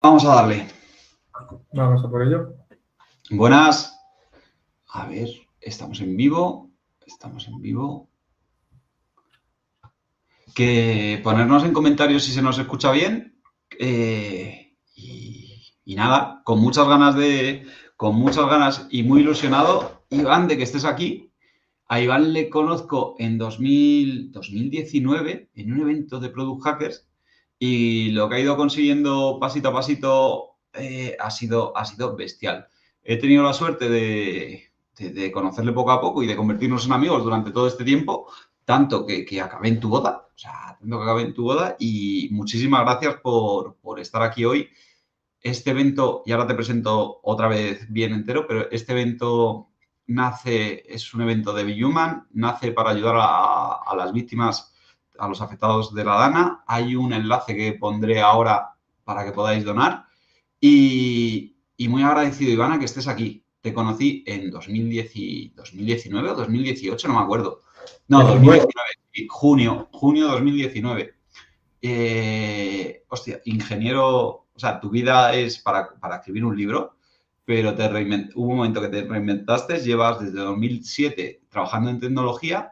Vamos a darle. Vamos a por ello. Buenas. A ver, estamos en vivo. Estamos en vivo. Que ponernos en comentarios si se nos escucha bien. Y nada, con muchas ganas y muy ilusionado, Iván, de que estés aquí. A Iván le conozco en 2019 en un evento de Product Hackers y lo que ha ido consiguiendo pasito a pasito ha sido bestial. He tenido la suerte de conocerle poco a poco y de convertirnos en amigos durante todo este tiempo, tanto que acabé en tu boda, y muchísimas gracias por estar aquí hoy. Este evento, y ahora te presento otra vez bien entero, pero este evento es un evento de Be-Human, nace para ayudar a las víctimas, a los afectados de la DANA. Hay un enlace que pondré ahora para que podáis donar. Y muy agradecido, Ivana, que estés aquí. Te conocí en 2019 o 2018, no me acuerdo. No, 2019, junio 2019. Hostia, ingeniero, o sea, tu vida es para escribir un libro, pero hubo un momento que te reinventaste, llevas desde 2007 trabajando en tecnología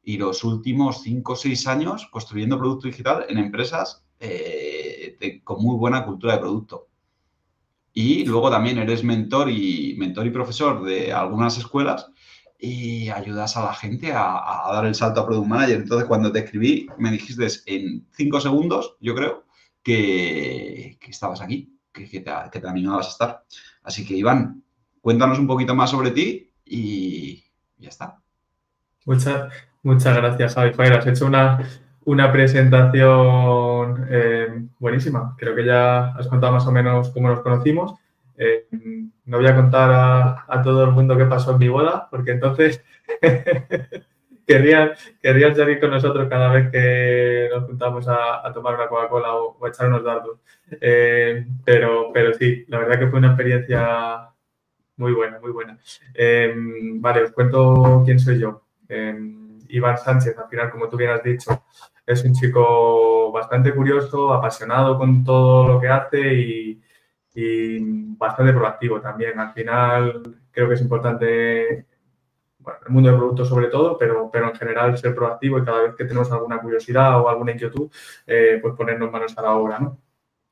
y los últimos 5 o 6 años construyendo producto digital en empresas con muy buena cultura de producto. Y luego también eres mentor y profesor de algunas escuelas y ayudas a la gente a dar el salto a Product Manager. Entonces, cuando te escribí, me dijiste en 5 segundos, yo creo, que estabas aquí, que te animabas a estar. Así que, Iván, cuéntanos un poquito más sobre ti y ya está. Muchas gracias, Javi. Joder, has hecho una presentación buenísima. Creo que ya has contado más o menos cómo nos conocimos. No voy a contar a todo el mundo qué pasó en mi boda, porque entonces querrían salir con nosotros cada vez que nos juntamos a tomar una Coca-Cola o a echar unos dardos. Pero sí, la verdad que fue una experiencia muy buena, muy buena. Vale, os cuento quién soy yo. Iván Sánchez, al final, como tú bien has dicho, es un chico bastante curioso, apasionado con todo lo que hace y bastante proactivo también. Al final, creo que es importante, bueno, el mundo de productos sobre todo, pero en general ser proactivo y cada vez que tenemos alguna curiosidad o alguna inquietud, pues ponernos manos a la obra, ¿no?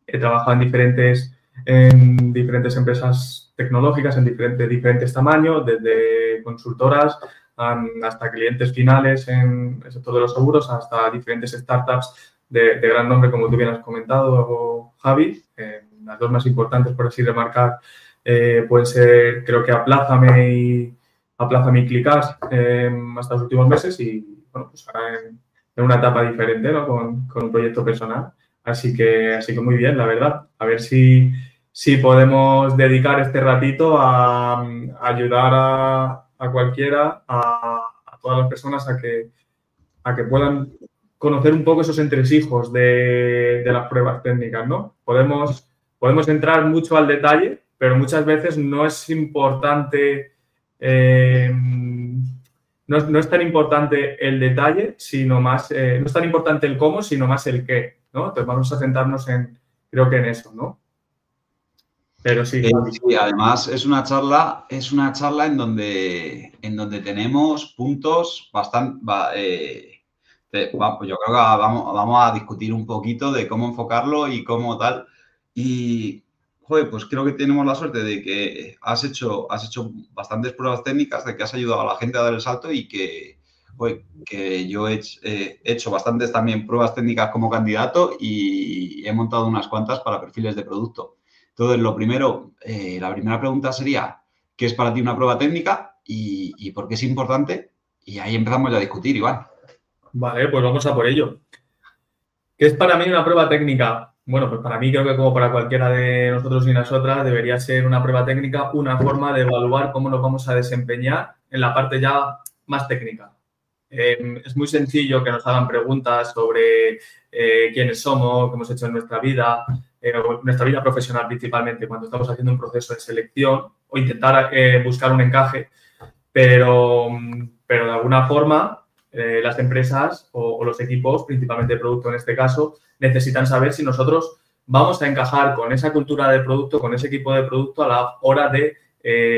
He trabajado en diferentes empresas tecnológicas de diferentes tamaños, desde consultoras hasta clientes finales en el sector de los seguros, hasta diferentes startups de gran nombre, como tú bien has comentado, Javi. Las dos más importantes, por así remarcar, pueden ser, creo que Aplázame y Clickass hasta los últimos meses y, bueno, pues ahora en una etapa diferente, ¿no? Con un proyecto personal. Así que muy bien, la verdad. A ver si podemos dedicar este ratito a ayudar a cualquiera, a todas las personas a que puedan conocer un poco esos entresijos de las pruebas técnicas, ¿no? Podemos entrar mucho al detalle, pero muchas veces no es importante, no es tan importante el detalle, sino más, no es tan importante el cómo, sino más el qué, ¿no? Entonces vamos a centrarnos creo que en eso, ¿no? Pero sí. Sí, además es una charla en donde tenemos puntos bastante. Yo creo que vamos a discutir un poquito de cómo enfocarlo y cómo tal. Y, joder, pues creo que tenemos la suerte de que has hecho bastantes pruebas técnicas, de que has ayudado a la gente a dar el salto y que yo he hecho bastantes también pruebas técnicas como candidato y he montado unas cuantas para perfiles de producto. Entonces, la primera pregunta sería, ¿qué es para ti una prueba técnica y por qué es importante? Y ahí empezamos ya a discutir, Iván. Vale, pues vamos a por ello. ¿Qué es para mí una prueba técnica? Bueno, pues para mí creo que como para cualquiera de nosotros y nosotras debería ser una prueba técnica una forma de evaluar cómo nos vamos a desempeñar en la parte ya más técnica. Es muy sencillo que nos hagan preguntas sobre quiénes somos, qué hemos hecho en nuestra vida profesional principalmente, cuando estamos haciendo un proceso de selección o intentar buscar un encaje, pero de alguna forma las empresas o los equipos, principalmente de producto en este caso, necesitan saber si nosotros vamos a encajar con esa cultura de producto, con ese equipo de producto a la hora de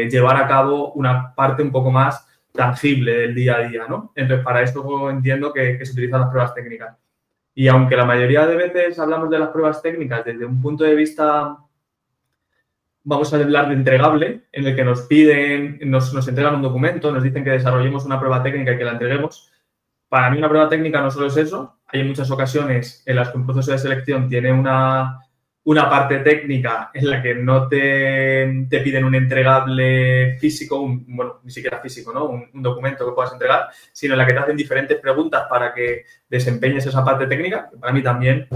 llevar a cabo una parte un poco más tangible del día a día, ¿no? Entonces, para esto entiendo que se utilizan las pruebas técnicas. Y aunque la mayoría de veces hablamos de las pruebas técnicas desde un punto de vista, vamos a hablar de entregable, en el que nos piden, nos entregan un documento, nos dicen que desarrollemos una prueba técnica y que la entreguemos. Para mí una prueba técnica no solo es eso. Hay muchas ocasiones en las que un proceso de selección tiene una parte técnica en la que no te piden un entregable físico, bueno, ni siquiera físico, ¿no? Un documento que puedas entregar, sino en la que te hacen diferentes preguntas para que desempeñes esa parte técnica, que para mí también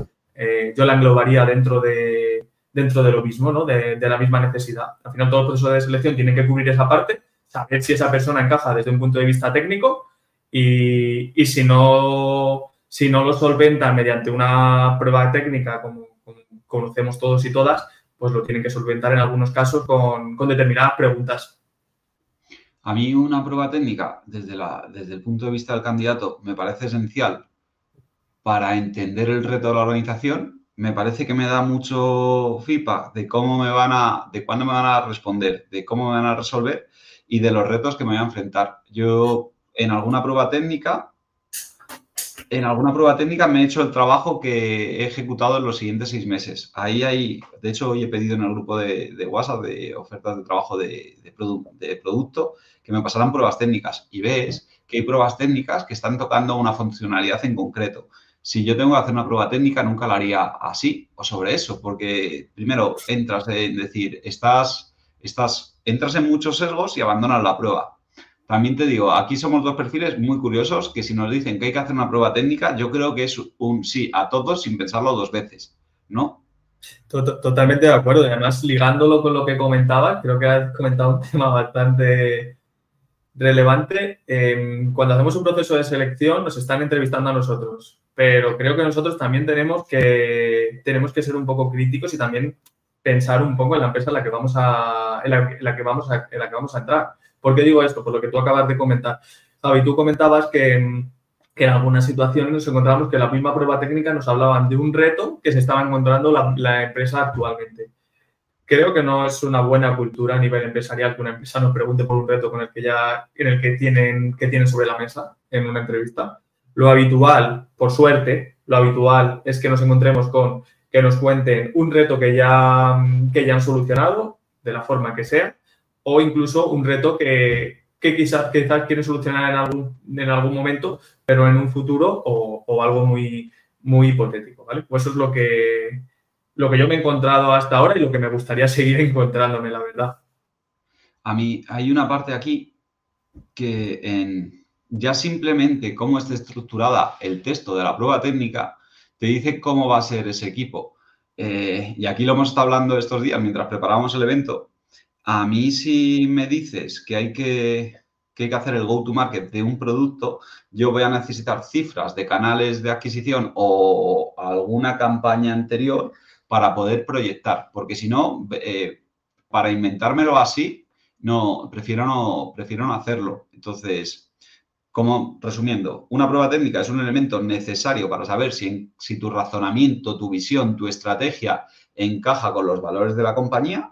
yo la englobaría dentro de lo mismo, ¿no? De la misma necesidad. Al final, todo el proceso de selección tiene que cubrir esa parte, saber si esa persona encaja desde un punto de vista técnico y si no lo solventan mediante una prueba técnica, como conocemos todos y todas, pues lo tienen que solventar en algunos casos con determinadas preguntas. A mí una prueba técnica, desde el punto de vista del candidato, me parece esencial para entender el reto de la organización. Me parece que me da mucho feedback de cuándo me van a responder, de cómo me van a resolver y de los retos que me voy a enfrentar. Yo, en alguna prueba técnica me he hecho el trabajo que he ejecutado en los siguientes 6 meses. De hecho, hoy he pedido en el grupo de WhatsApp de ofertas de trabajo de producto que me pasaran pruebas técnicas y ves que hay pruebas técnicas que están tocando una funcionalidad en concreto. Si yo tengo que hacer una prueba técnica, nunca la haría así o sobre eso, porque primero entras en decir, entras en muchos sesgos y abandonas la prueba. También te digo, aquí somos dos perfiles muy curiosos que si nos dicen que hay que hacer una prueba técnica, yo creo que es un sí a todos sin pensarlo 2 veces, ¿no? Totalmente de acuerdo. Y además, ligándolo con lo que comentabas, creo que has comentado un tema bastante relevante. Cuando hacemos un proceso de selección, nos están entrevistando a nosotros, pero creo que nosotros también tenemos que ser un poco críticos y también pensar un poco en la empresa en la que vamos a entrar. ¿Por qué digo esto? Por lo que tú acabas de comentar. Javi, tú comentabas que en algunas situaciones nos encontramos que la misma prueba técnica nos hablaban de un reto que se estaba encontrando la empresa actualmente. Creo que no es una buena cultura a nivel empresarial que una empresa nos pregunte por un reto en el que tienen sobre la mesa en una entrevista. Lo habitual, por suerte, es que nos encontremos con que nos cuenten un reto que ya han solucionado, de la forma que sea, o incluso un reto que quizás quieren solucionar en algún momento, pero en un futuro o algo muy, muy hipotético, ¿vale? Pues eso es lo que yo me he encontrado hasta ahora y lo que me gustaría seguir encontrándome, la verdad. A mí hay una parte aquí que ya simplemente cómo esté estructurada el texto de la prueba técnica te dice cómo va a ser ese equipo. Y aquí lo hemos estado hablando estos días mientras preparábamos el evento. A mí si me dices que hay que hacer el go-to-market de un producto, yo voy a necesitar cifras de canales de adquisición o alguna campaña anterior para poder proyectar, porque si no, para inventármelo así, prefiero no hacerlo. Entonces, resumiendo, una prueba técnica es un elemento necesario para saber si tu razonamiento, tu visión, tu estrategia encaja con los valores de la compañía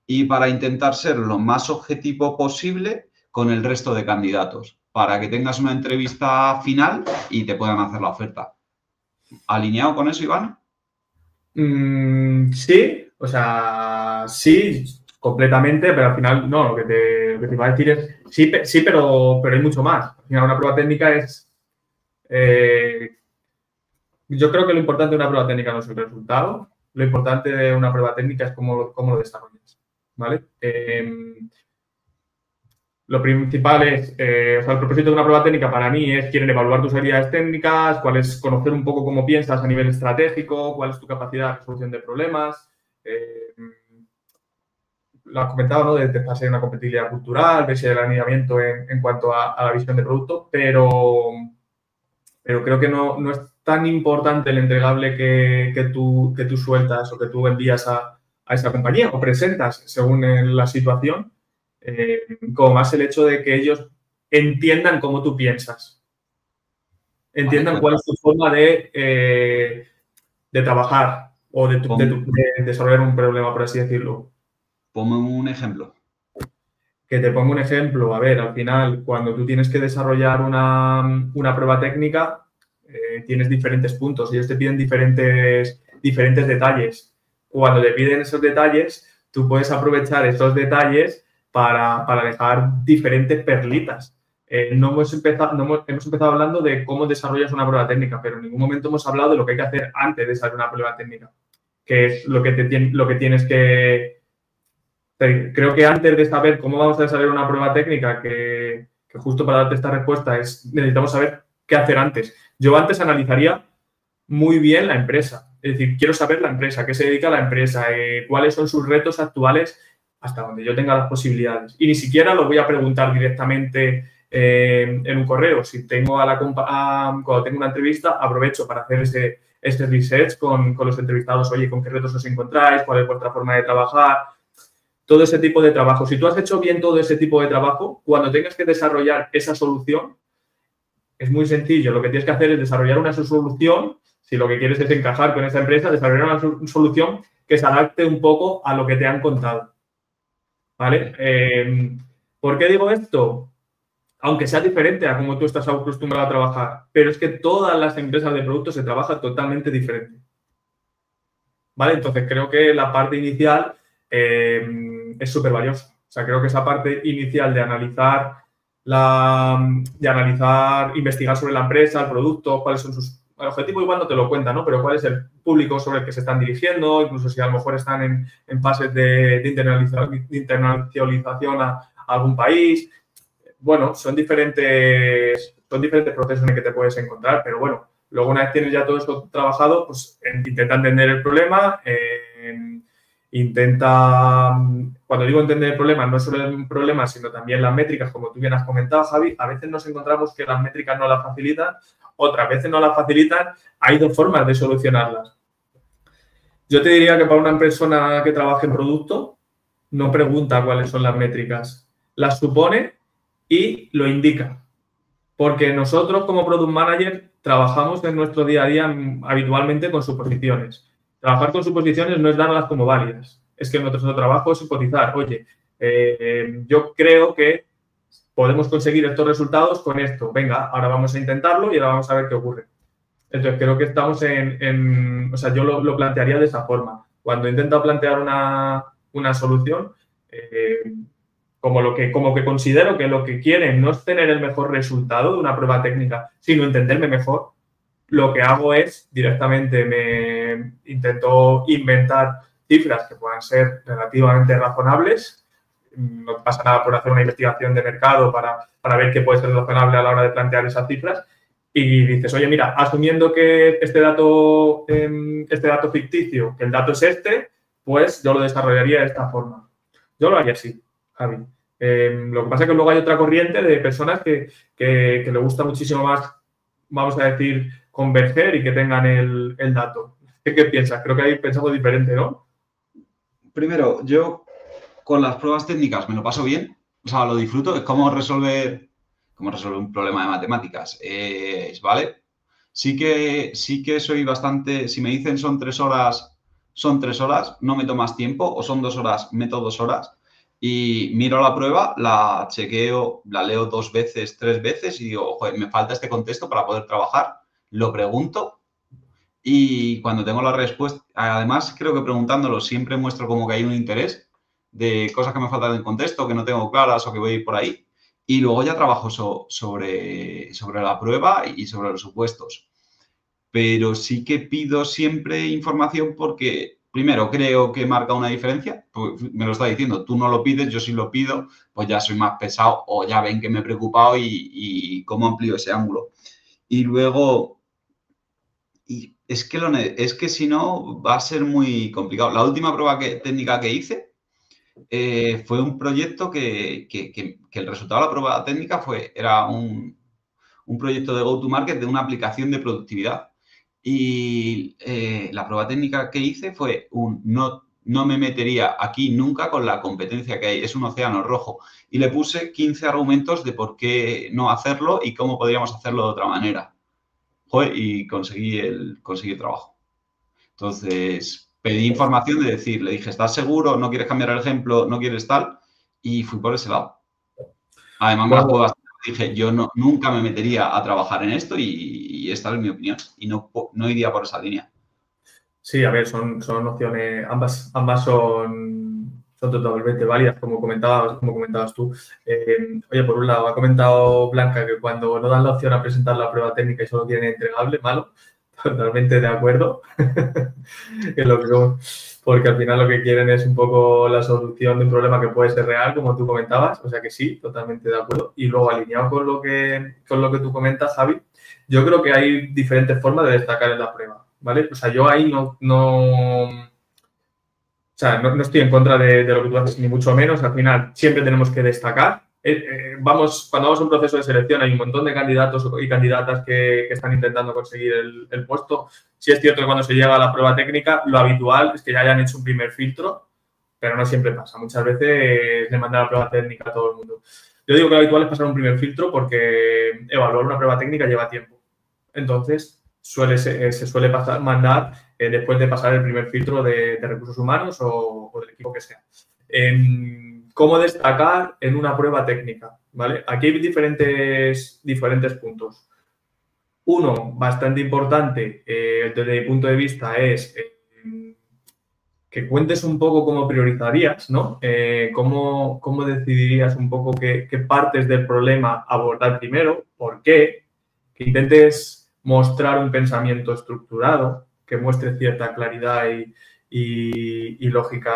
y para intentar ser lo más objetivo posible con el resto de candidatos, para que tengas una entrevista final y te puedan hacer la oferta. ¿Alineado con eso, Iván? Sí, o sea, sí, completamente, pero al final no, lo que te iba a decir es sí, pero hay mucho más. Al final una prueba técnica es... yo creo que lo importante de una prueba técnica no es el resultado, lo importante de una prueba técnica es cómo lo desarrollas, ¿vale? Lo principal es, el propósito de una prueba técnica para mí quieren evaluar tus habilidades técnicas, conocer un poco cómo piensas a nivel estratégico, cuál es tu capacidad de resolución de problemas. Lo has comentado, ¿no? De hacer una compatibilidad cultural, ver si hay alineamiento en cuanto a la visión de producto, pero creo que no es tan importante el entregable que tú sueltas o que tú envías a esa compañía o presentas según la situación, como más el hecho de que ellos entiendan cómo tú piensas, entiendan cuál es tu forma de trabajar, o de desarrollar un problema, por así decirlo. Ponme un ejemplo. Que te pongo un ejemplo, a ver, al final, cuando tú tienes que desarrollar una prueba técnica, tienes diferentes puntos, ellos te piden diferentes detalles. Cuando te piden esos detalles, tú puedes aprovechar esos detalles para dejar diferentes perlitas. Hemos empezado hablando de cómo desarrollas una prueba técnica, pero en ningún momento hemos hablado de lo que hay que hacer antes de desarrollar una prueba técnica, que es lo que tienes que... Creo que antes de saber cómo vamos a desarrollar una prueba técnica, que justo para darte esta respuesta necesitamos saber qué hacer antes. Yo antes analizaría muy bien la empresa. Es decir, quiero saber la empresa, qué se dedica a la empresa, cuáles son sus retos actuales hasta donde yo tenga las posibilidades. Y ni siquiera lo voy a preguntar directamente en un correo. Si tengo cuando tengo una entrevista, aprovecho para hacer este research con los entrevistados. Oye, ¿con qué retos os encontráis? ¿Cuál es vuestra forma de trabajar? Todo ese tipo de trabajo. Si tú has hecho bien todo ese tipo de trabajo, cuando tengas que desarrollar esa solución, es muy sencillo. Lo que tienes que hacer es desarrollar una solución. Si lo que quieres es encajar con esa empresa, desarrollar una solución que se adapte un poco a lo que te han contado. ¿Vale? ¿Por qué digo esto? Aunque sea diferente a cómo tú estás acostumbrado a trabajar, pero es que todas las empresas de productos se trabajan totalmente diferente. ¿Vale? Entonces, creo que la parte inicial es súper valiosa. O sea, creo que esa parte inicial de analizar, investigar sobre la empresa, el producto, cuáles son sus... El objetivo igual no te lo cuenta, ¿no? Pero cuál es el público sobre el que se están dirigiendo, incluso si a lo mejor están en fases de internacionalización a algún país. Bueno, son diferentes procesos en el que te puedes encontrar, pero bueno, luego una vez tienes ya todo esto trabajado, pues intenta entender el problema, cuando digo entender el problema, no solo el problema, sino también las métricas, como tú bien has comentado, Javi. A veces nos encontramos que las métricas no las facilitan, otras veces no las facilitan. Hay dos formas de solucionarlas. Yo te diría que para una persona que trabaje en producto, no pregunta cuáles son las métricas, las supone y lo indica. Porque nosotros como Product Manager trabajamos en nuestro día a día habitualmente con suposiciones. Trabajar con suposiciones no es darlas como válidas. Es que nuestro trabajo es hipotizar. Oye, yo creo que podemos conseguir estos resultados con esto. Venga, ahora vamos a intentarlo y ahora vamos a ver qué ocurre. Entonces, creo que estamos o sea, yo lo plantearía de esa forma. Cuando he intentado plantear una solución, como que considero que lo que quieren no es tener el mejor resultado de una prueba técnica, sino entenderme mejor, lo que hago es directamente me intento inventar cifras que puedan ser relativamente razonables. No pasa nada por hacer una investigación de mercado para ver qué puede ser razonable a la hora de plantear esas cifras. Y dices, oye, mira, asumiendo que este dato ficticio, que el dato es este, pues yo lo desarrollaría de esta forma. Yo lo haría así, Javi. Lo que pasa es que luego hay otra corriente de personas que le gusta muchísimo más, vamos a decir, converger y que tengan el dato. ¿Qué piensas? Creo que hay pensado diferente, ¿no? Primero, yo con las pruebas técnicas me lo paso bien, o sea, lo disfruto, es como resolver un problema de matemáticas, ¿vale? Sí que soy bastante, si me dicen son 3 horas, no meto más tiempo, o son 2 horas, meto 2 horas, y miro la prueba, la chequeo, la leo 2 veces, 3 veces, y digo, joder, me falta este contexto para poder trabajar, lo pregunto, y cuando tengo la respuesta, además creo que preguntándolo siempre muestro como que hay un interés de cosas que me faltan en contexto, que no tengo claras o que voy a ir por ahí. Y luego ya trabajo sobre la prueba y sobre los supuestos. Pero sí que pido siempre información porque, primero, creo que marca una diferencia. Pues me lo está diciendo, tú no lo pides, yo sí lo pido, pues ya soy más pesado o ya ven que me he preocupado y cómo amplío ese ángulo. Y luego, es que si no va a ser muy complicado. La última prueba técnica que hice fue un proyecto que el resultado de la prueba técnica era un proyecto de go-to-market de una aplicación de productividad. Y la prueba técnica que hice fue no me metería aquí nunca con la competencia que hay, es un océano rojo. Y le puse 15 argumentos de por qué no hacerlo y cómo podríamos hacerlo de otra manera. Joder, y conseguí el trabajo. Entonces, pedí información de decir, le dije, ¿estás seguro? ¿No quieres cambiar el ejemplo? ¿No quieres tal? Y fui por ese lado. Además, me las Bueno, puedo gastar. Dije, yo nunca me metería a trabajar en esto y esta es mi opinión. Y no iría por esa línea. sí, a ver, son opciones, ambas son totalmente válidas, como comentabas tú. Oye, por un lado, ha comentado Blanca que cuando no dan la opción a presentar la prueba técnica y solo quieren entregable, malo. Totalmente de acuerdo. Es lo porque al final lo que quieren es un poco la solución de un problema que puede ser real, como tú comentabas. O sea que sí, totalmente de acuerdo. Y luego, alineado con lo que tú comentas, Javi, yo creo que hay diferentes formas de destacar en la prueba, ¿vale? O sea, yo ahí no estoy en contra de lo que tú haces, ni mucho menos. Al final, siempre tenemos que destacar. Cuando vamos a un proceso de selección, hay un montón de candidatos y candidatas que están intentando conseguir el puesto. Sí es cierto que cuando se llega a la prueba técnica, lo habitual es que ya hayan hecho un primer filtro, pero no siempre pasa. Muchas veces le mandan la prueba técnica a todo el mundo. Yo digo que lo habitual es pasar un primer filtro porque evaluar una prueba técnica lleva tiempo. Entonces, se suele mandar después de pasar el primer filtro de recursos humanos o del equipo que sea. ¿Cómo destacar en una prueba técnica? ¿Vale? Aquí hay diferentes puntos. Uno, bastante importante desde mi punto de vista, es que cuentes un poco cómo priorizarías, ¿no? Cómo decidirías un poco qué partes del problema abordar primero, por qué, que intentes mostrar un pensamiento estructurado, que muestre cierta claridad y lógica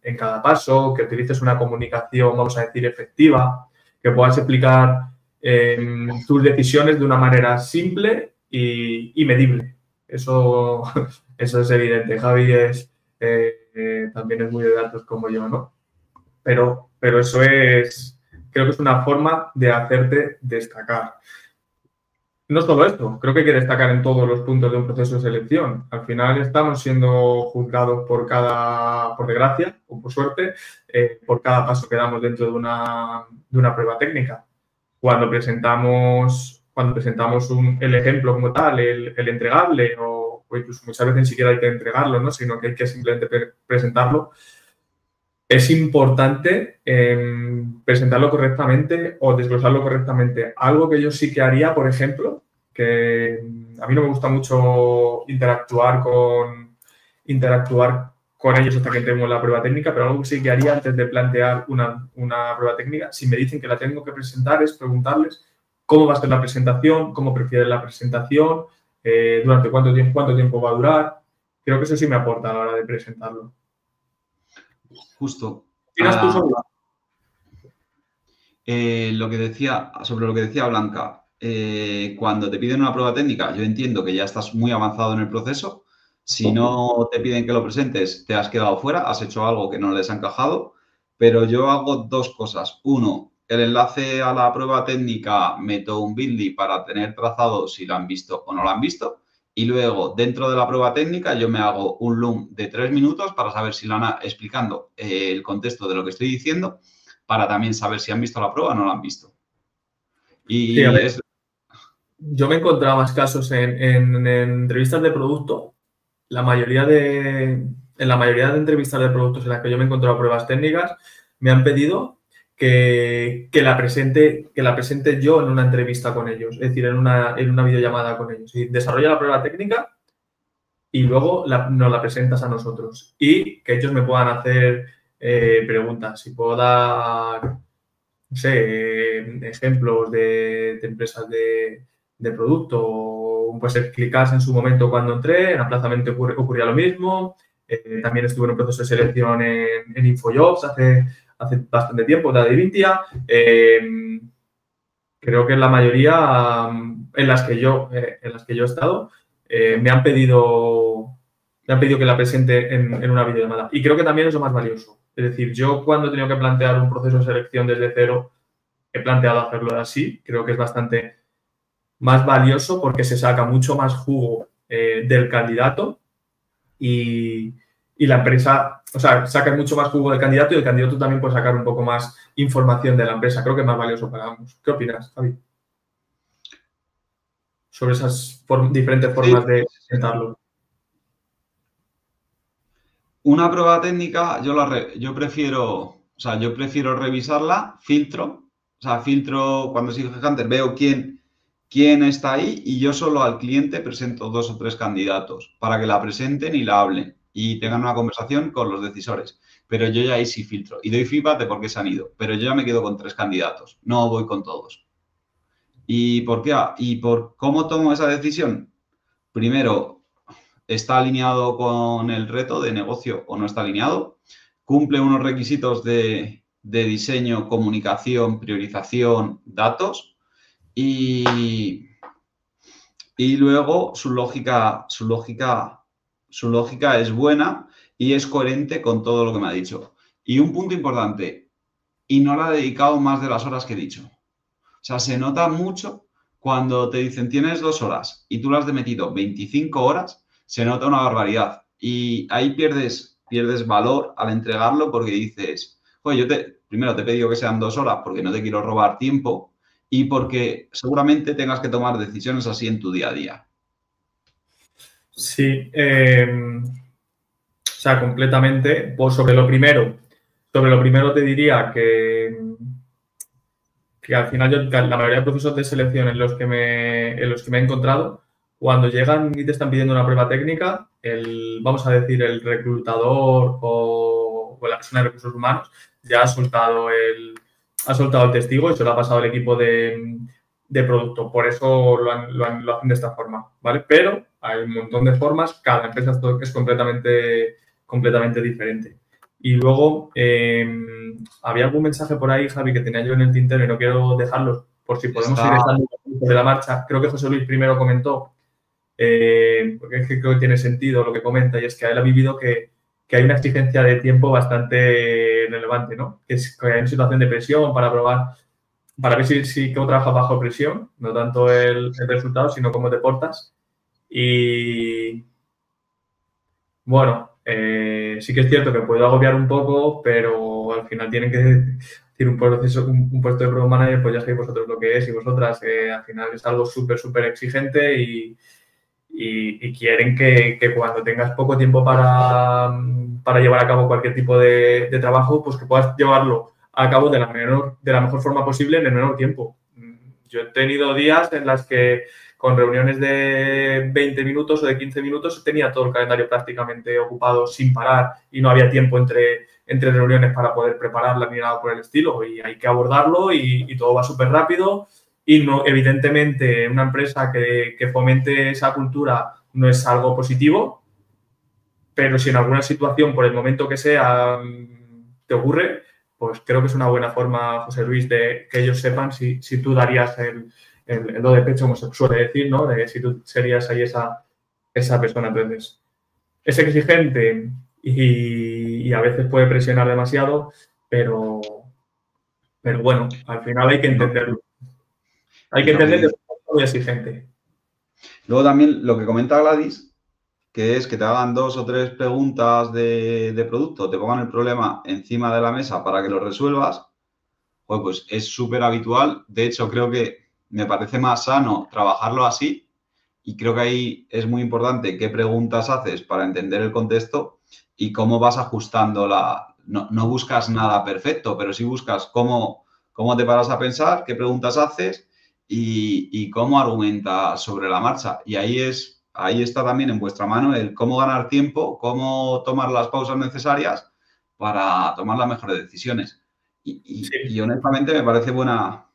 en cada paso, que utilices una comunicación, vamos a decir, efectiva, que puedas explicar tus decisiones de una manera simple y medible. Eso es evidente. Javi también es muy de datos como yo, ¿no? Pero eso creo que es una forma de hacerte destacar. No solo esto, creo que hay que destacar en todos los puntos de un proceso de selección. Al final estamos siendo juzgados por desgracia o por suerte, por cada paso que damos dentro de una prueba técnica. Cuando presentamos el ejemplo como tal, el entregable, o incluso muchas veces ni siquiera hay que entregarlo, ¿no? Sino que hay que simplemente presentarlo, es importante presentarlo correctamente o desglosarlo correctamente. Algo que yo sí que haría, por ejemplo, que a mí no me gusta mucho interactuar con ellos hasta que tenemos la prueba técnica, pero algo que sí que haría antes de plantear una prueba técnica, si me dicen que la tengo que presentar, es preguntarles cómo va a ser la presentación, cómo prefieren la presentación, durante cuánto tiempo va a durar. Creo que eso sí me aporta a la hora de presentarlo. Justo. ¿Tienes tú sobre sobre lo que decía Blanca, cuando te piden una prueba técnica, yo entiendo que ya estás muy avanzado en el proceso. Si no te piden que lo presentes, te has quedado fuera, has hecho algo que no les ha encajado, pero yo hago dos cosas. Uno, el enlace a la prueba técnica, meto un Bitly para tener trazado si lo han visto o no lo han visto. Y luego, dentro de la prueba técnica, yo me hago un loom de 3 minutos para saber si lo han explicando el contexto de lo que estoy diciendo, para también saber si han visto la prueba o no la han visto. Sí, a ver, yo me he encontrado más casos en entrevistas de producto. En la mayoría de entrevistas de productos en las que yo me he encontrado pruebas técnicas, me han pedido que la presente yo en una entrevista con ellos, es decir, en una videollamada con ellos. Y desarrolla la prueba técnica y luego nos la presentas a nosotros. Y que ellos me puedan hacer preguntas. Si puedo dar, no sé, ejemplos de empresas de producto, pues Clickas en su momento cuando entré, en Aplazamiento ocurría lo mismo. También estuve en un proceso de selección en InfoJobs hace bastante tiempo, de Adivintia. Creo que en la mayoría en las que yo he estado me han pedido que la presente en una videollamada. Y creo que también es lo más valioso. Es decir, yo cuando he tenido que plantear un proceso de selección desde cero, he planteado hacerlo así. Creo que es bastante más valioso porque se saca mucho más jugo del candidato y la empresa, o sea, saca mucho más jugo del candidato y el candidato también puede sacar un poco más información de la empresa. Creo que es más valioso para ambos. ¿Qué opinas, Javi? Sobre esas diferentes formas de presentarlo. Una prueba técnica, yo prefiero revisarla, filtro cuando soy Headhunter, veo quién está ahí y yo solo al cliente presento 2 o 3 candidatos para que la presenten y la hablen y tengan una conversación con los decisores. Pero yo ya ahí sí filtro y doy feedback de por qué se han ido, pero yo ya me quedo con 3 candidatos, no voy con todos. ¿Y por qué? ¿Y por cómo tomo esa decisión? Primero, ¿está alineado con el reto de negocio o no está alineado? ¿Cumple unos requisitos de diseño, comunicación, priorización, datos? Y luego su lógica es buena y es coherente con todo lo que me ha dicho. Y un punto importante, y no le ha dedicado más de las horas que he dicho. O sea, se nota mucho cuando te dicen tienes 2 horas y tú le has metido 25 horas, se nota una barbaridad. Y ahí pierdes valor al entregarlo porque dices, oye, primero te he pedido que sean 2 horas porque no te quiero robar tiempo y porque seguramente tengas que tomar decisiones así en tu día a día. Sí, o sea, completamente. Pues sobre lo primero te diría que al final yo, la mayoría de procesos de selección en los que me he encontrado, cuando llegan y te están pidiendo una prueba técnica, vamos a decir, el reclutador o la persona de recursos humanos ya ha soltado el testigo y se lo ha pasado al equipo de producto. Por eso lo hacen de esta forma, ¿vale? Pero hay un montón de formas, cada empresa es completamente diferente. Y luego, había algún mensaje por ahí, Javi, que tenía yo en el tintero y no quiero dejarlos por si podemos ir dejando sobre la marcha. Creo que José Luis primero comentó, porque es que creo que tiene sentido lo que comenta, y es que él ha vivido que hay una exigencia de tiempo bastante relevante, ¿no? Que hay una situación de presión para probar, para ver si cómo trabajas bajo presión, no tanto el resultado, sino cómo te portas. Y bueno, sí que es cierto que puedo agobiar un poco, pero al final tienen que decir un proceso, un puesto de Product Manager, pues ya sabéis vosotros lo que es y vosotras, al final es algo súper exigente y quieren que cuando tengas poco tiempo para llevar a cabo cualquier tipo de trabajo, pues que puedas llevarlo a cabo de la mejor forma posible en el menor tiempo. Yo he tenido días en las que con reuniones de 20 minutos o de 15 minutos tenía todo el calendario prácticamente ocupado sin parar y no había tiempo entre reuniones para poder prepararla ni nada por el estilo. Y hay que abordarlo y todo va súper rápido. Y no, evidentemente, una empresa que fomente esa cultura no es algo positivo, pero si en alguna situación, por el momento que sea, te ocurre, pues creo que es una buena forma, José Luis, de que ellos sepan si tú darías el do de pecho, como se suele decir, ¿no? De si tú serías ahí esa persona. Entonces, es exigente y a veces puede presionar demasiado, pero bueno, al final hay que entenderlo. Hay que entender que es muy exigente. Luego también lo que comenta Gladys, que es que te hagan 2 o 3 preguntas de producto, te pongan el problema encima de la mesa para que lo resuelvas, pues es súper habitual. De hecho, creo que me parece más sano trabajarlo así y creo que ahí es muy importante qué preguntas haces para entender el contexto y cómo vas ajustando no buscas nada perfecto, pero sí buscas cómo te paras a pensar, qué preguntas haces y cómo argumentas sobre la marcha. Y ahí está también en vuestra mano el cómo ganar tiempo, cómo tomar las pausas necesarias para tomar las mejores decisiones. Y honestamente me parece buena.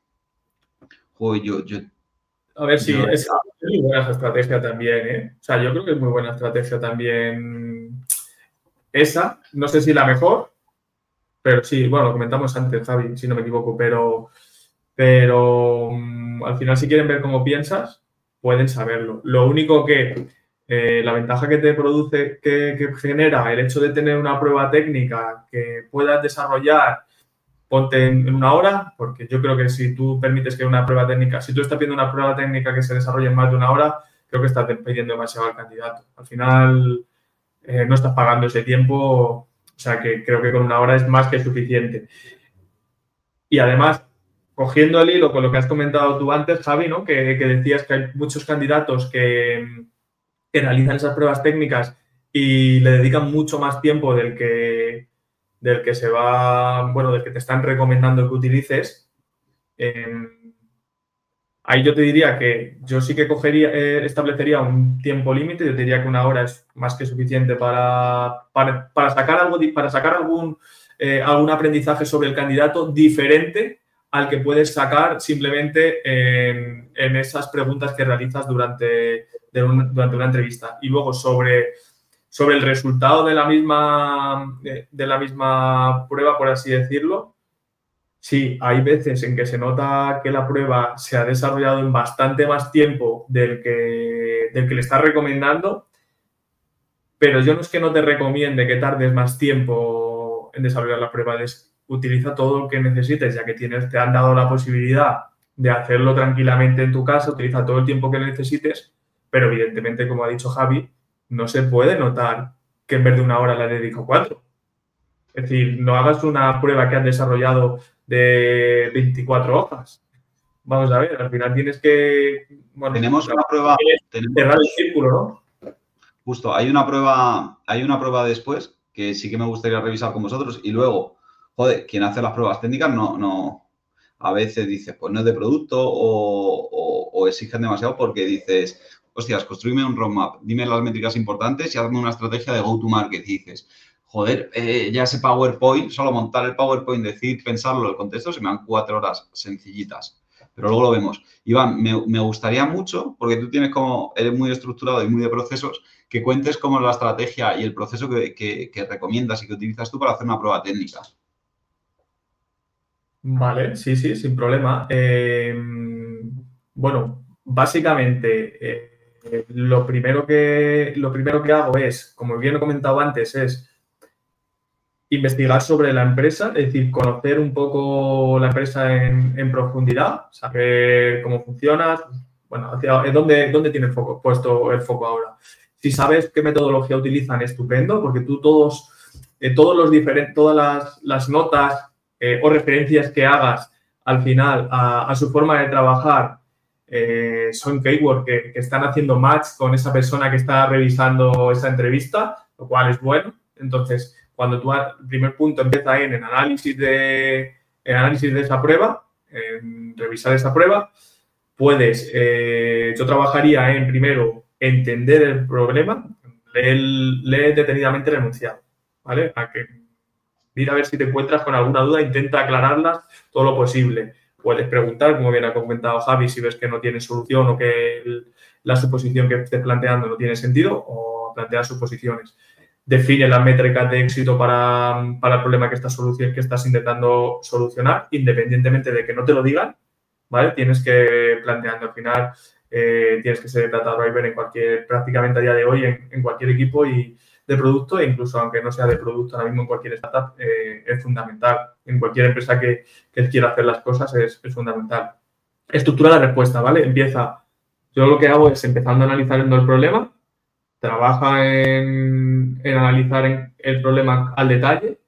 A ver, sí, es muy buena estrategia también, ¿eh? O sea, yo creo que es muy buena estrategia también esa. No sé si la mejor, pero sí, bueno, lo comentamos antes, Javi, si no me equivoco, pero al final si quieren ver cómo piensas, pueden saberlo. Lo único que la ventaja que te produce, que genera el hecho de tener una prueba técnica que puedas desarrollar, ponte en 1 hora, porque yo creo que si tú permites que una prueba técnica, si tú estás pidiendo una prueba técnica que se desarrolle en más de 1 hora, creo que estás pidiendo demasiado al candidato. Al final no estás pagando ese tiempo, o sea que creo que con 1 hora es más que suficiente. Y además, cogiendo el hilo con lo que has comentado tú antes, Javi, ¿no? Que decías que hay muchos candidatos que realizan esas pruebas técnicas y le dedican mucho más tiempo del que se va, bueno, del que te están recomendando que utilices. Ahí yo te diría que yo sí que establecería un tiempo límite. Yo te diría que 1 hora es más que suficiente para sacar algo, para sacar algún aprendizaje sobre el candidato diferente al que puedes sacar simplemente en esas preguntas que realizas durante una entrevista. Y luego sobre el resultado de la misma prueba, por así decirlo. Sí, hay veces en que se nota que la prueba se ha desarrollado en bastante más tiempo del que le estás recomendando, pero yo no es que no te recomiende que tardes más tiempo en desarrollar la prueba, utiliza todo lo que necesites, ya que te han dado la posibilidad de hacerlo tranquilamente en tu casa, utiliza todo el tiempo que necesites, pero evidentemente, como ha dicho Javi, no se puede notar que en vez de 1 hora le dedico 4. Es decir, no hagas una prueba que has desarrollado de 24 hojas. Vamos a ver, al final tienes que, bueno, Tenemos una prueba, cerrar el círculo, ¿no? Justo, hay una prueba después que sí que me gustaría revisar con vosotros y luego, joder, quien hace las pruebas técnicas a veces dice, pues no es de producto o exigen demasiado porque dices, hostias, construyme un roadmap, dime las métricas importantes y hazme una estrategia de go-to-market. Y dices, joder, ya ese PowerPoint, solo montar el PowerPoint, decir, pensarlo, el contexto, se me dan 4 horas sencillitas. Pero luego lo vemos. Iván, me gustaría mucho, porque tú eres muy estructurado y muy de procesos, que cuentes cómo es la estrategia y el proceso que recomiendas y que utilizas tú para hacer una prueba técnica. Vale, sí, sin problema. Bueno, básicamente lo primero que hago es, como bien he comentado antes, es investigar sobre la empresa, es decir, conocer un poco la empresa en profundidad, saber cómo funciona, bueno, dónde tiene puesto el foco ahora. Si sabes qué metodología utilizan, estupendo, porque tú todas las notas o referencias que hagas al final a su forma de trabajar son keyword que están haciendo match con esa persona que está revisando esa entrevista, lo cual es bueno. Entonces, cuando el primer punto empieza en análisis de esa prueba, en revisar esa prueba, yo trabajaría en, primero, entender el problema, lee detenidamente el enunciado, ¿vale? Mira a ver si te encuentras con alguna duda, intenta aclararlas todo lo posible. Puedes preguntar, como bien ha comentado Javi, si ves que no tiene solución o que la suposición que estés planteando no tiene sentido, o plantear suposiciones. Define las métricas de éxito para el problema que estás intentando solucionar, independientemente de que no te lo digan, ¿vale? Tienes que planteando al final, tienes que ser data driver prácticamente a día de hoy en cualquier equipo de producto, e incluso aunque no sea de producto, ahora mismo en cualquier startup es fundamental. En cualquier empresa que quiera hacer las cosas es fundamental. Estructura la respuesta, ¿vale? Yo lo que hago es empezando a analizar el problema, trabaja en analizar el problema al detalle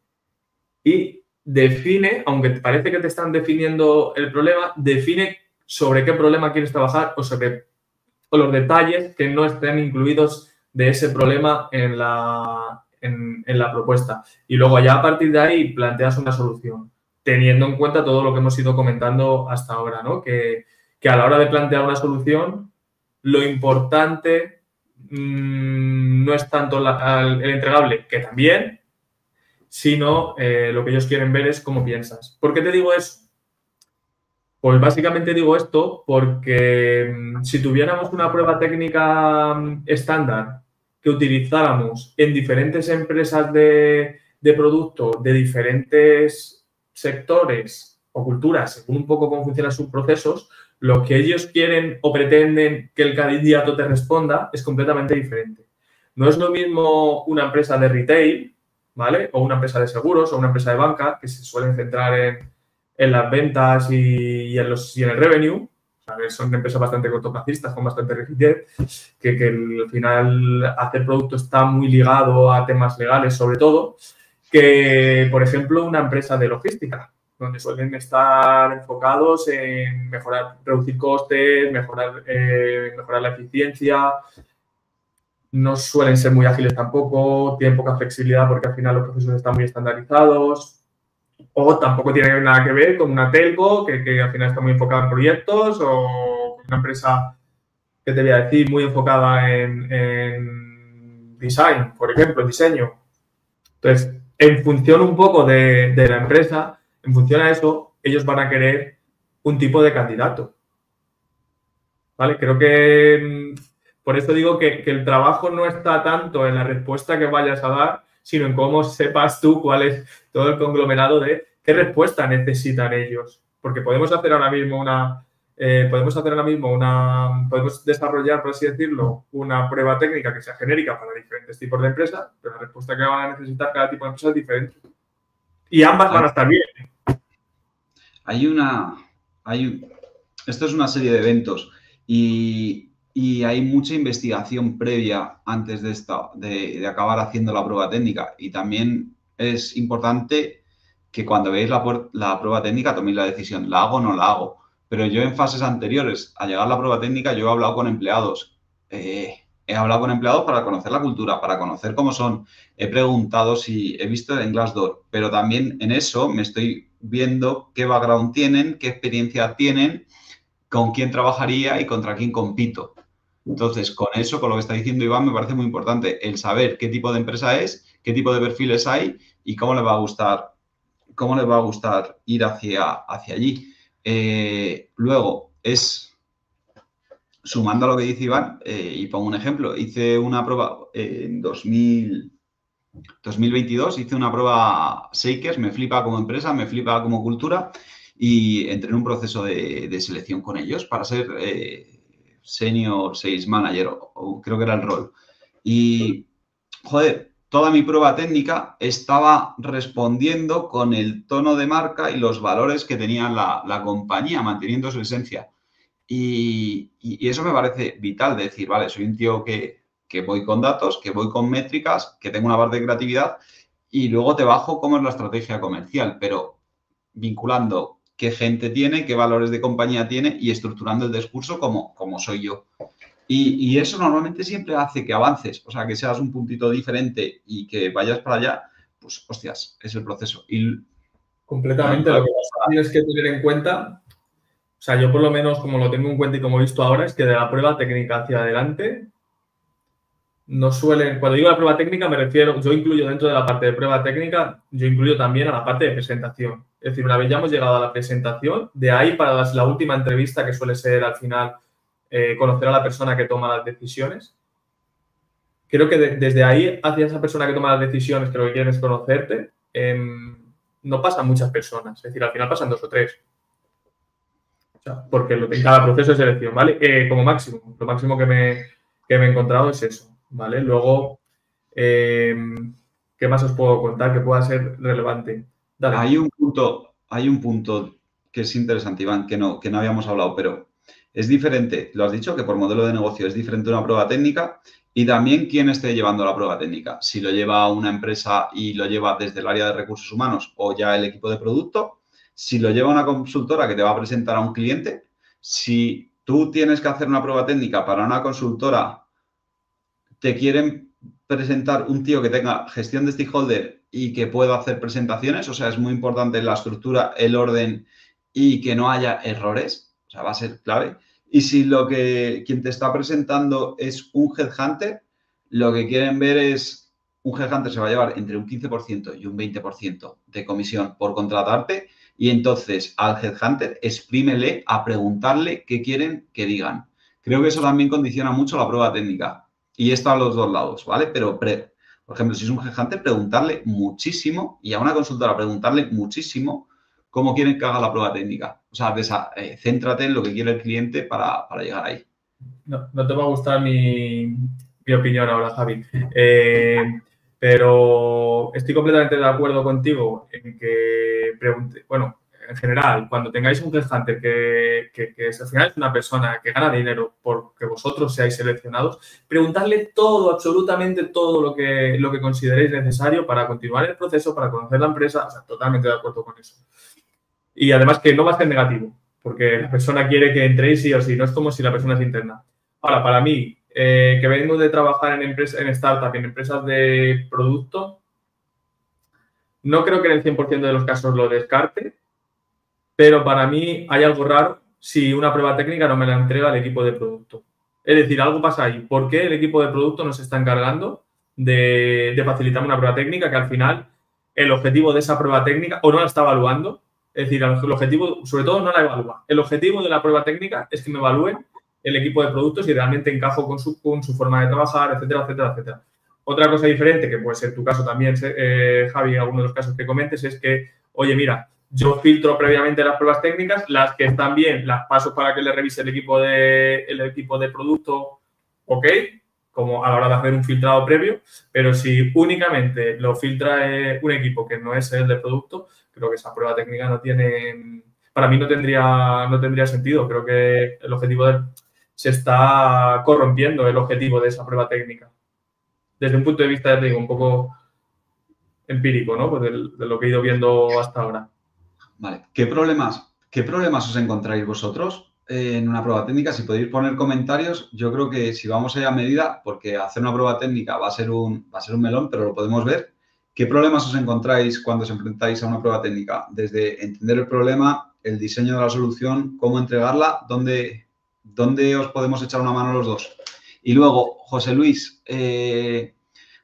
y define, aunque te parece que te están definiendo el problema, define sobre qué problema quieres trabajar o los detalles que no estén incluidos de ese problema en la propuesta. Y luego ya a partir de ahí planteas una solución, teniendo en cuenta todo lo que hemos ido comentando hasta ahora, ¿no? Que a la hora de plantear una solución, lo importante no es tanto el entregable, que también, sino lo que ellos quieren ver es cómo piensas. ¿Por qué te digo eso? Pues básicamente digo esto porque si tuviéramos una prueba técnica estándar que utilizáramos en diferentes empresas de producto de diferentes sectores o culturas, según un poco cómo funcionan sus procesos, lo que ellos quieren o pretenden que el candidato te responda es completamente diferente. No es lo mismo una empresa de retail, ¿vale? O una empresa de seguros o una empresa de banca que se suelen centrar en las ventas y en el revenue. A ver, son empresas bastante cortoplacistas, con bastante rigidez, que al final hacer producto está muy ligado a temas legales, sobre todo, que, por ejemplo, una empresa de logística, donde suelen estar enfocados en reducir costes, mejorar la eficiencia. no suelen ser muy ágiles tampoco, tienen poca flexibilidad porque al final los procesos están muy estandarizados, o tampoco tiene nada que ver con una telco que al final está muy enfocada en proyectos, o una empresa, que te voy a decir, muy enfocada en design, por ejemplo, en diseño. Entonces, en función un poco de la empresa, en función a eso, ellos van a querer un tipo de candidato. ¿Vale? Creo que por eso digo que el trabajo no está tanto en la respuesta que vayas a dar, sino en cómo sepas tú cuál es todo el conglomerado de qué respuesta necesitan ellos. Porque podemos hacer ahora mismo podemos desarrollar, por así decirlo, una prueba técnica que sea genérica para diferentes tipos de empresas, pero la respuesta que van a necesitar cada tipo de empresa es diferente. Y ambas van a estar bien. Esto es una serie de eventos y hay mucha investigación previa antes de acabar haciendo la prueba técnica. Y también es importante que cuando veáis la prueba técnica toméis la decisión, ¿la hago o no la hago? Pero yo en fases anteriores a llegar a la prueba técnica, yo he hablado con empleados. He hablado con empleados para conocer la cultura, para conocer cómo son. He preguntado si he visto en Glassdoor, pero también en eso me estoy viendo qué background tienen, qué experiencia tienen, con quién trabajaría y contra quién compito. Entonces, con eso, con lo que está diciendo Iván, me parece muy importante el saber qué tipo de empresa es, qué tipo de perfiles hay y cómo les va a gustar ir hacia allí. Luego, sumando a lo que dice Iván, y pongo un ejemplo, hice una prueba en 2022, hice una prueba Shakers, me flipa como empresa, me flipa como cultura y entré en un proceso de selección con ellos para ser Senior Sales Manager, o creo que era el rol. Y, joder, toda mi prueba técnica estaba respondiendo con el tono de marca y los valores que tenía la compañía, manteniendo su esencia. Y eso me parece vital, de decir, vale, soy un tío que voy con datos, que voy con métricas, que tengo una parte de creatividad y luego te bajo cómo es la estrategia comercial, pero vinculando qué gente tiene, qué valores de compañía tiene y estructurando el discurso como soy yo. Y eso normalmente siempre hace que avances, o sea, que seas un puntito diferente y que vayas para allá, pues, hostias, es el proceso. Completamente. Lo que tienes que tener en cuenta, o sea, yo por lo menos como lo tengo en cuenta y como he visto ahora, es que de la prueba técnica hacia adelante no suelen, cuando digo la prueba técnica me refiero, yo incluyo dentro de la parte de prueba técnica, yo incluyo también a la parte de presentación. Es decir, una vez ya hemos llegado a la presentación, de ahí para la última entrevista, que suele ser al final conocer a la persona que toma las decisiones. Creo que desde ahí hacia esa persona que toma las decisiones, que lo que quieren es conocerte, no pasan muchas personas. Es decir, al final pasan 2 o 3. O sea, porque en cada proceso de selección, ¿vale? Como máximo, lo máximo que me he encontrado es eso. ¿Vale? Luego, ¿qué más os puedo contar que pueda ser relevante? Dale. Hay un punto que es interesante, Iván, que no habíamos hablado, pero es diferente, lo has dicho, que por modelo de negocio es diferente una prueba técnica y también quién esté llevando la prueba técnica. Si lo lleva una empresa y lo lleva desde el área de recursos humanos o ya el equipo de producto, si lo lleva una consultora que te va a presentar a un cliente, si tú tienes que hacer una prueba técnica para una consultora, te quieren presentar un tío que tenga gestión de stakeholder y que pueda hacer presentaciones, o sea, es muy importante la estructura, el orden y que no haya errores, o sea, va a ser clave. Y si quien te está presentando es un headhunter, lo que quieren ver es un headhunter se va a llevar entre un 15% y un 20% de comisión por contratarte y entonces al headhunter exprímele a preguntarle qué quieren que digan. Creo que eso también condiciona mucho la prueba técnica. Y esto a los dos lados, ¿vale? Pero, por ejemplo, si es un headhunter, preguntarle muchísimo y a una consultora preguntarle muchísimo cómo quieren que haga la prueba técnica. O sea, céntrate en lo que quiere el cliente para llegar ahí. No te va a gustar mi opinión ahora, Javi. Pero estoy completamente de acuerdo contigo en que bueno, en general, cuando tengáis un headhunter que al final es una persona que gana dinero porque vosotros seáis seleccionados, preguntarle todo, absolutamente todo lo que consideréis necesario para continuar el proceso, para conocer la empresa. O sea, totalmente de acuerdo con eso. Y además que no va a ser negativo, porque la persona quiere que entréis sí o sí, no es como si la persona es interna. Ahora, para mí, que venimos de trabajar en startup y en empresas de producto, no creo que en el 100% de los casos lo descarte, pero para mí hay algo raro si una prueba técnica no me la entrega el equipo de producto. Es decir, algo pasa ahí. ¿Por qué el equipo de producto no se está encargando de facilitarme una prueba técnica que al final el objetivo de esa prueba técnica o no la está evaluando? Es decir, el objetivo, sobre todo, no la evalúa. El objetivo de la prueba técnica es que me evalúen el equipo de productos y realmente encajo con su forma de trabajar, etcétera, etcétera, etcétera. Otra cosa diferente, que puede ser tu caso también, Javi, alguno de los casos que comentes, es que, oye, mira, yo filtro previamente las pruebas técnicas, las que están bien las paso para que le revise el equipo de producto, ok, como a la hora de hacer un filtrado previo, pero si únicamente lo filtra un equipo que no es el de producto, creo que esa prueba técnica no tiene, para mí no tendría sentido. Creo que el objetivo se está corrompiendo el objetivo de esa prueba técnica. Desde un punto de vista, ya te digo, un poco empírico, ¿no? Pues de lo que he ido viendo hasta ahora. Vale. ¿Qué problemas os encontráis vosotros en una prueba técnica? Si podéis poner comentarios, yo creo que si vamos a ir a medida, porque hacer una prueba técnica va a ser un melón, pero lo podemos ver. ¿Qué problemas os encontráis cuando os enfrentáis a una prueba técnica? Desde entender el problema, el diseño de la solución, cómo entregarla, dónde os podemos echar una mano los dos. Y luego, José Luis,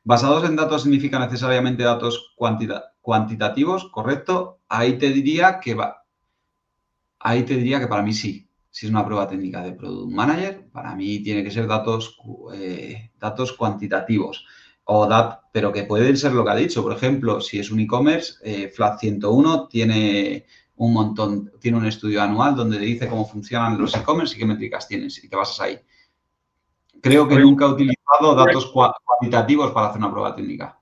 basados en datos significa necesariamente datos cuantitativos, ¿correcto? Ahí te diría que para mí sí. Si es una prueba técnica de Product Manager, para mí tiene que ser datos cuantitativos. Pero que pueden ser lo que ha dicho. Por ejemplo, si es un e-commerce, Flat 101 tiene un estudio anual donde te dice cómo funcionan los e-commerce y qué métricas tienes y te basas ahí. Creo que nunca he utilizado datos cuantitativos para hacer una prueba técnica.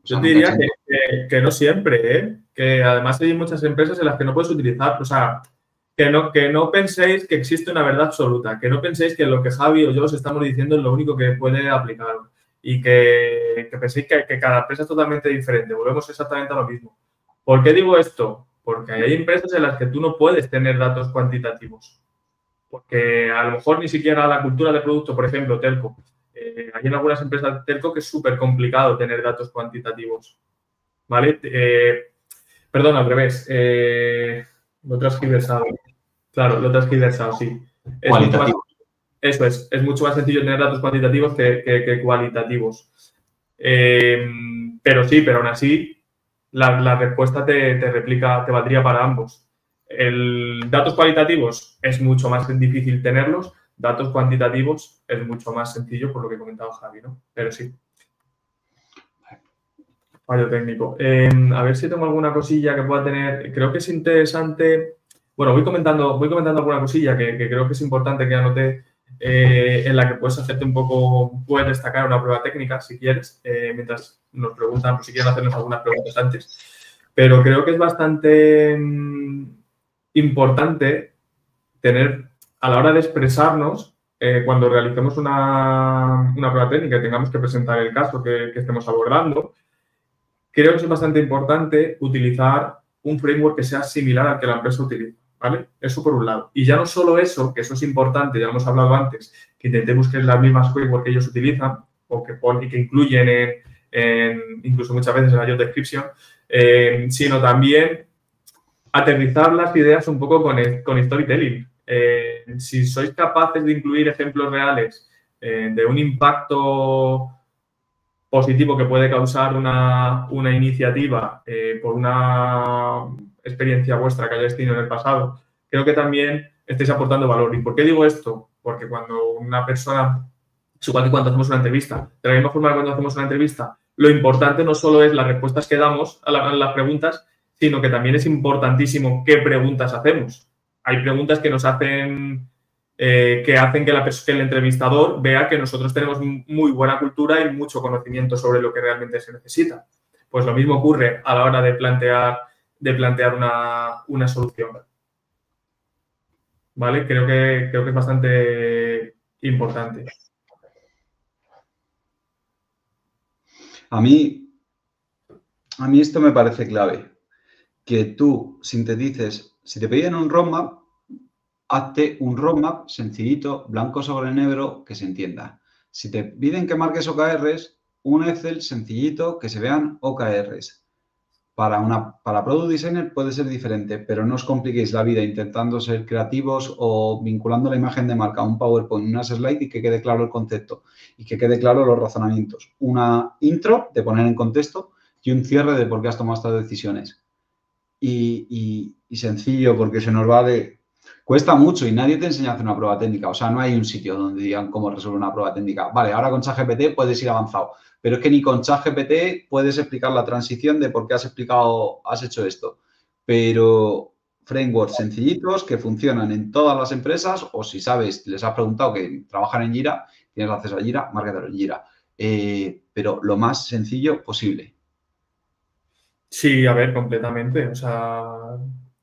Yo te diría que no siempre, ¿eh? Que además hay muchas empresas en las que no puedes utilizar, o sea, que no penséis que existe una verdad absoluta, que no penséis que lo que Javi o yo os estamos diciendo es lo único que puede aplicar y que penséis que cada empresa es totalmente diferente. Volvemos exactamente a lo mismo. ¿Por qué digo esto? Porque hay empresas en las que tú no puedes tener datos cuantitativos. Porque a lo mejor ni siquiera la cultura de producto, por ejemplo, telco. Hay en algunas empresas de telco que es súper complicado tener datos cuantitativos. ¿Vale? Perdón, al revés. Lo he transgiversado. Claro, lo he transgiversado, sí. Eso es mucho más sencillo tener datos cuantitativos que cualitativos. Pero aún así, la respuesta te valdría para ambos. Datos cualitativos es mucho más difícil tenerlos, datos cuantitativos es mucho más sencillo, por lo que comentaba Javi, ¿no? Pero sí. Fallo técnico. A ver si tengo alguna cosilla que pueda tener. Creo que es interesante. Bueno, voy comentando alguna cosilla que creo que es importante que anote, en la que puedes hacerte un poco, puedes destacar una prueba técnica si quieres, mientras nos preguntan, pues, si quieren hacernos algunas preguntas antes. Pero creo que es bastante importante tener, a la hora de expresarnos, cuando realicemos una prueba técnica y tengamos que presentar el caso que estemos abordando, creo que es bastante importante utilizar un framework que sea similar al que la empresa utiliza, ¿vale? Eso por un lado. Y ya no solo eso, que eso es importante, ya lo hemos hablado antes, que intentemos que es las mismas framework que ellos utilizan o que incluyen incluso muchas veces en la job description, sino también aterrizar las ideas un poco con storytelling. Si sois capaces de incluir ejemplos reales de un impacto positivo que puede causar una iniciativa por una experiencia vuestra que hayáis tenido en el pasado, creo que también estáis aportando valor. ¿Y por qué digo esto? Porque cuando una persona, es igual que cuando hacemos una entrevista, de la misma forma que cuando hacemos una entrevista, lo importante no solo es las respuestas que damos a las preguntas, sino que también es importantísimo qué preguntas hacemos. Hay preguntas que nos hacen, que hacen que el entrevistador vea que nosotros tenemos muy buena cultura y mucho conocimiento sobre lo que realmente se necesita. Pues lo mismo ocurre a la hora de plantear una solución. ¿Vale? Creo que es bastante importante. A mí esto me parece clave. Que tú sintetices, si te piden un roadmap, hazte un roadmap sencillito, blanco sobre negro, que se entienda. Si te piden que marques OKRs, un Excel sencillito que se vean OKRs. Para Product Designer puede ser diferente, pero no os compliquéis la vida intentando ser creativos o vinculando la imagen de marca a un PowerPoint, unas slides y que quede claro el concepto y que quede claro los razonamientos. Una intro de poner en contexto y un cierre de por qué has tomado estas decisiones. Y sencillo, porque se nos va de... Cuesta mucho y nadie te enseña a hacer una prueba técnica. O sea, no hay un sitio donde digan cómo resolver una prueba técnica. Vale, ahora con ChatGPT puedes ir avanzado. Pero es que ni con ChatGPT puedes explicar la transición de por qué has hecho esto. Pero frameworks sencillitos que funcionan en todas las empresas o si sabes, les has preguntado que trabajan en Jira, tienes acceso a Jira, márcatelo en Jira. Pero lo más sencillo posible. Sí, a ver, completamente. O sea,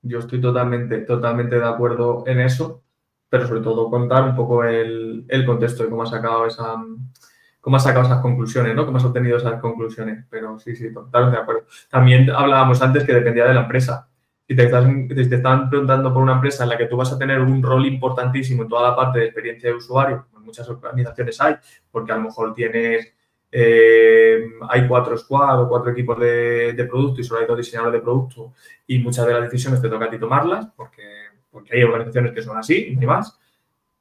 yo estoy totalmente de acuerdo en eso, pero sobre todo contar un poco el contexto de cómo has sacado esas conclusiones, ¿no? Cómo has obtenido esas conclusiones. Pero sí, totalmente de acuerdo. También hablábamos antes que dependía de la empresa. Si te están preguntando por una empresa en la que tú vas a tener un rol importantísimo en toda la parte de experiencia de usuario, como en muchas organizaciones hay, porque a lo mejor tienes... hay 4 squad o 4 equipos de producto y solo hay 2 diseñadores de producto y muchas de las decisiones te toca a ti tomarlas porque hay organizaciones que son así, ni más.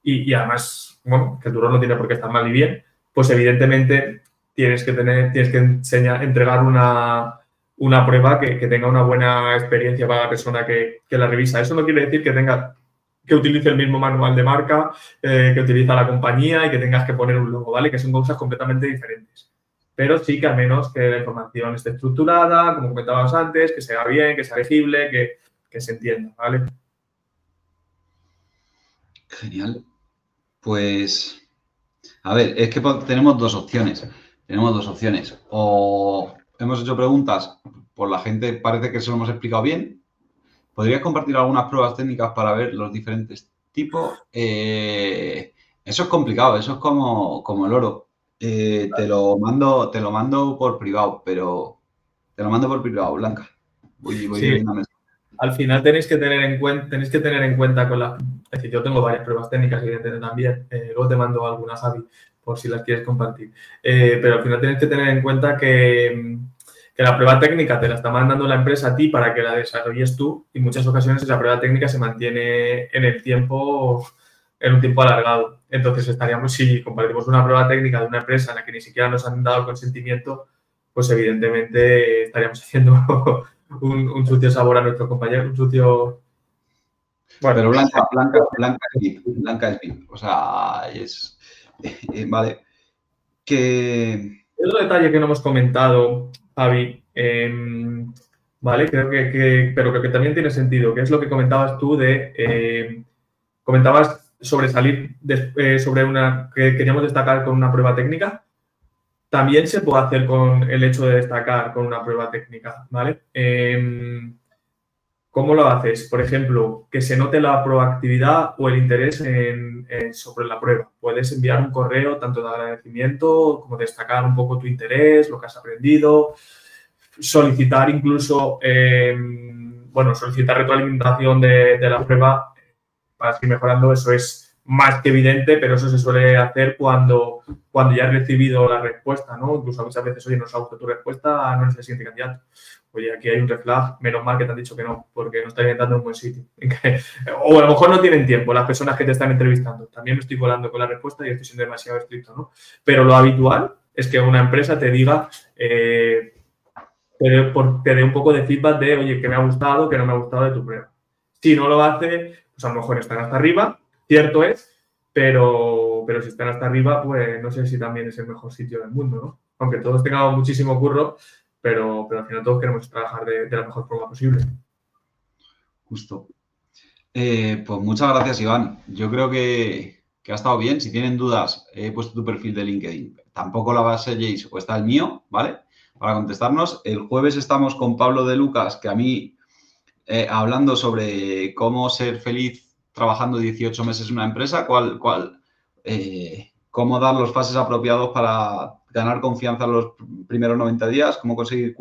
Y además, bueno, que tu rol no tiene por qué estar mal y bien, pues evidentemente tienes que entregar una prueba que tenga una buena experiencia para la persona que la revisa. Eso no quiere decir que utilice el mismo manual de marca que utiliza la compañía y que tengas que poner un logo, ¿vale? Que son cosas completamente diferentes. Pero sí que al menos que la información esté estructurada, como comentábamos antes, que sea bien, que sea legible, que se entienda, ¿vale? Genial. Pues, a ver, es que tenemos dos opciones. O hemos hecho preguntas, por la gente parece que se lo hemos explicado bien. ¿Podrías compartir algunas pruebas técnicas para ver los diferentes tipos? Eso es complicado, eso es como el oro. Te lo mando por privado, te lo mando por privado, Blanca. Voy Sí. viendo mensajes. Al final tenéis que tener en cuenta es decir, yo tengo varias pruebas técnicas, evidentemente también, luego te mando algunas, Javi, por si las quieres compartir. Pero al final tenéis que tener en cuenta que la prueba técnica te la está mandando la empresa a ti para que la desarrolles tú y en muchas ocasiones esa prueba técnica se mantiene en un tiempo alargado. Entonces si compartimos una prueba técnica de una empresa en la que ni siquiera nos han dado el consentimiento, pues evidentemente estaríamos haciendo un sucio sabor a nuestro compañero, un sucio... Bueno, pero Blanca es VIP. O sea, es... vale. Otro detalle que no hemos comentado, Javi, ¿vale? Creo que también tiene sentido, que es lo que comentabas tú comentabas sobre salir que queríamos destacar con una prueba técnica. También se puede hacer con el hecho de destacar con una prueba técnica, ¿vale? ¿Cómo lo haces? Por ejemplo, que se note la proactividad o el interés sobre la prueba. Puedes enviar un correo tanto de agradecimiento como destacar un poco tu interés, lo que has aprendido, solicitar incluso, solicitar retroalimentación de la prueba para seguir mejorando. Eso es más que evidente, pero eso se suele hacer cuando ya has recibido la respuesta, ¿no? Incluso muchas veces, oye, no os ha gustado tu respuesta, no eres el siguiente candidato. Oye, aquí hay un red flag, menos mal que te han dicho que no, porque no estarían dando un buen sitio. O a lo mejor no tienen tiempo las personas que te están entrevistando. También me estoy volando con la respuesta y estoy siendo demasiado estricto, ¿no? Pero lo habitual es que una empresa te diga, te dé un poco de feedback de, oye, que me ha gustado, que no me ha gustado de tu prueba. Si no lo hace, pues a lo mejor están hasta arriba, cierto es, pero si están hasta arriba, pues no sé si también es el mejor sitio del mundo, ¿no? Aunque todos tengamos muchísimo curro, pero al final todos queremos trabajar de la mejor forma posible. Justo. Pues muchas gracias, Iván. Yo creo que ha estado bien. Si tienen dudas, he puesto tu perfil de LinkedIn. Tampoco la base Jace o está el mío, ¿vale? Para contestarnos. El jueves estamos con Pablo de Lucas, que a mí, hablando sobre cómo ser feliz trabajando 18 meses en una empresa, cómo dar los pases apropiados para ganar confianza en los primeros 90 días, cómo conseguir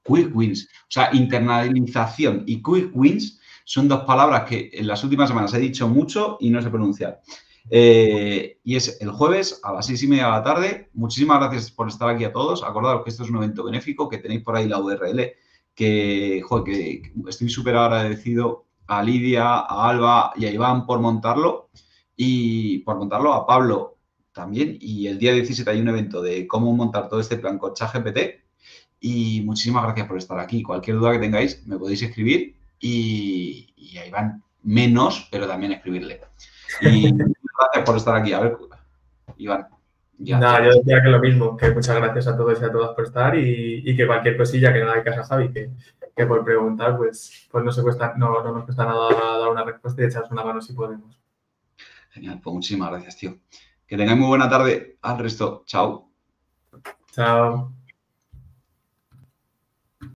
quick wins. O sea, internalización y quick wins son dos palabras que en las últimas semanas he dicho mucho y no sé pronunciar. Y es el jueves a las 6:30 de la tarde. Muchísimas gracias por estar aquí a todos. Acordaros que esto es un evento benéfico, que tenéis por ahí la URL, que estoy súper agradecido a Lidia, a Alba y a Iván por montarlo, a Pablo también. Y el día 17 hay un evento de cómo montar todo este plan con ChatGPT. Y muchísimas gracias por estar aquí. Cualquier duda que tengáis me podéis escribir y a Iván menos, pero también escribirle. Y gracias por estar aquí. A ver, Iván. Ya, Nada, yo decía que lo mismo, que muchas gracias a todos y a todas por estar y que cualquier cosilla que no hay casa, Javi, que por preguntar, pues no nos cuesta nada dar una respuesta y echaros una mano si podemos. Genial, pues muchísimas gracias, tío. Que tengáis muy buena tarde. Al resto, chao. Chao.